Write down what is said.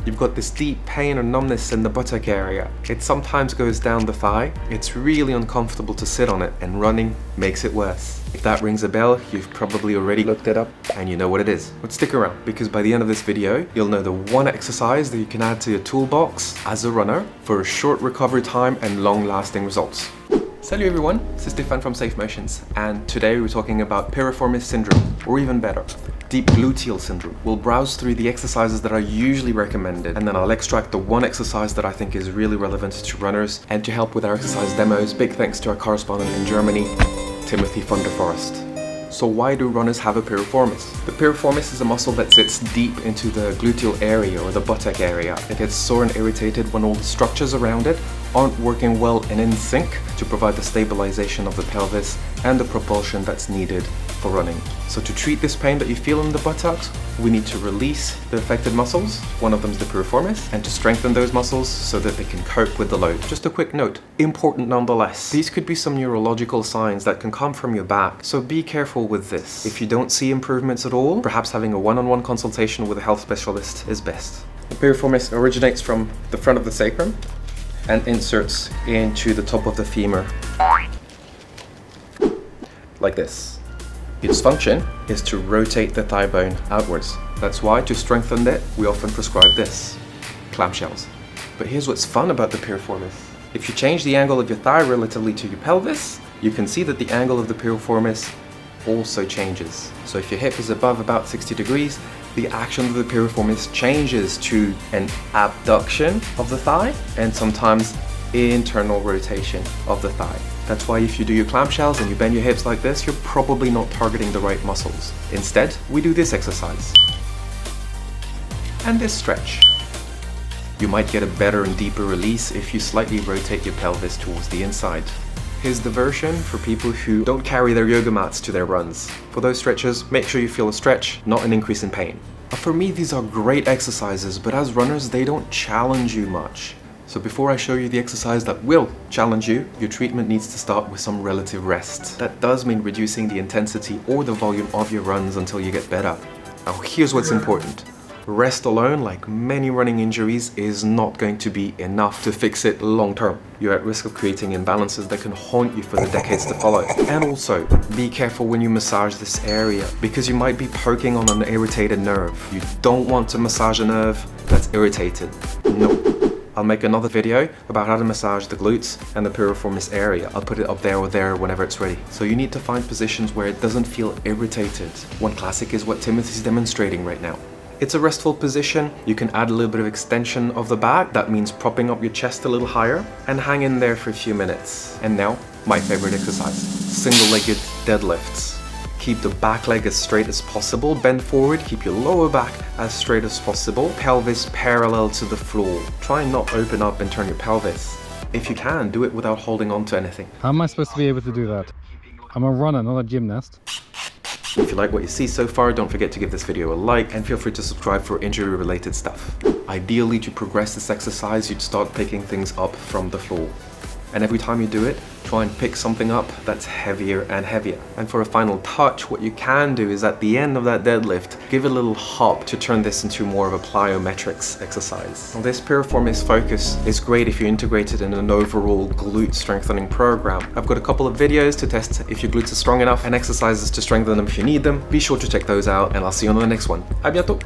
you've got this deep pain or numbness in the buttock area. It sometimes goes down the thigh. It's really uncomfortable to sit on it, and running makes it worse. If that rings a bell, you've probably already looked it up and you know what it is. But stick around, because by the end of this video, you'll know the one exercise that you can add to your toolbox as a runner for a short recovery time and long-lasting results. Salut everyone, this is Stefan from Safe Motions, and today we're talking about piriformis syndrome, or even better, deep gluteal syndrome. We'll browse through the exercises that are usually recommended, and then I'll extract the one exercise that I think is really relevant to runners. And to help with our exercise demos, big thanks to our correspondent in Germany, Timothy van der Forest. So why do runners have a piriformis? The piriformis is a muscle that sits deep into the gluteal area or the buttock area. It gets sore and irritated when all the structures around it aren't working well and in sync to provide the stabilization of the pelvis and the propulsion that's needed for running. So to treat this pain that you feel in the buttocks, we need to release the affected muscles, one of them is the piriformis, and to strengthen those muscles so that they can cope with the load. Just a quick note, important nonetheless. These could be some neurological signs that can come from your back, so be careful with this. If you don't see improvements at all, perhaps having a one-on-one consultation with a health specialist is best. The piriformis originates from the front of the sacrum and inserts into the top of the femur, like this. Its function is to rotate the thigh bone outwards. That's why, to strengthen it, we often prescribe this, clamshells. But here's what's fun about the piriformis. If you change the angle of your thigh relatively to your pelvis, you can see that the angle of the piriformis also changes. So if your hip is above about 60 degrees, the action of the piriformis changes to an abduction of the thigh and sometimes internal rotation of the thigh. That's why if you do your clamshells and you bend your hips like this, you're probably not targeting the right muscles. Instead, we do this exercise and this stretch. You might get a better and deeper release if you slightly rotate your pelvis towards the inside. Here's the version for people who don't carry their yoga mats to their runs. For those stretches, make sure you feel a stretch, not an increase in pain. For me, these are great exercises, but as runners, they don't challenge you much. So before I show you the exercise that will challenge you, your treatment needs to start with some relative rest. That does mean reducing the intensity or the volume of your runs until you get better. Now here's what's important. Rest alone, like many running injuries, is not going to be enough to fix it long term. You're at risk of creating imbalances that can haunt you for the decades to follow. And also, be careful when you massage this area, because you might be poking on an irritated nerve. You don't want to massage a nerve that's irritated. Nope. I'll make another video about how to massage the glutes and the piriformis area. I'll put it up there or there whenever it's ready. So you need to find positions where it doesn't feel irritated. One classic is what Timothy's demonstrating right now. It's a restful position. You can add a little bit of extension of the back. That means propping up your chest a little higher and hang in there for a few minutes. And now, my favorite exercise, single-legged deadlifts. Keep the back leg as straight as possible, bend forward, keep your lower back as straight as possible, pelvis parallel to the floor. Try and not open up and turn your pelvis. If you can, do it without holding on to anything. How am I supposed to be able to do that? I'm a runner, not a gymnast. If you like what you see so far, don't forget to give this video a like and feel free to subscribe for injury-related stuff. Ideally, to progress this exercise, you'd start picking things up from the floor. And every time you do it, try and pick something up that's heavier and heavier. And for a final touch, what you can do is at the end of that deadlift, give a little hop to turn this into more of a plyometrics exercise. Now, this piriformis focus is great if you integrate it in an overall glute strengthening program. I've got a couple of videos to test if your glutes are strong enough and exercises to strengthen them if you need them. Be sure to check those out, and I'll see you on the next one. À bientôt!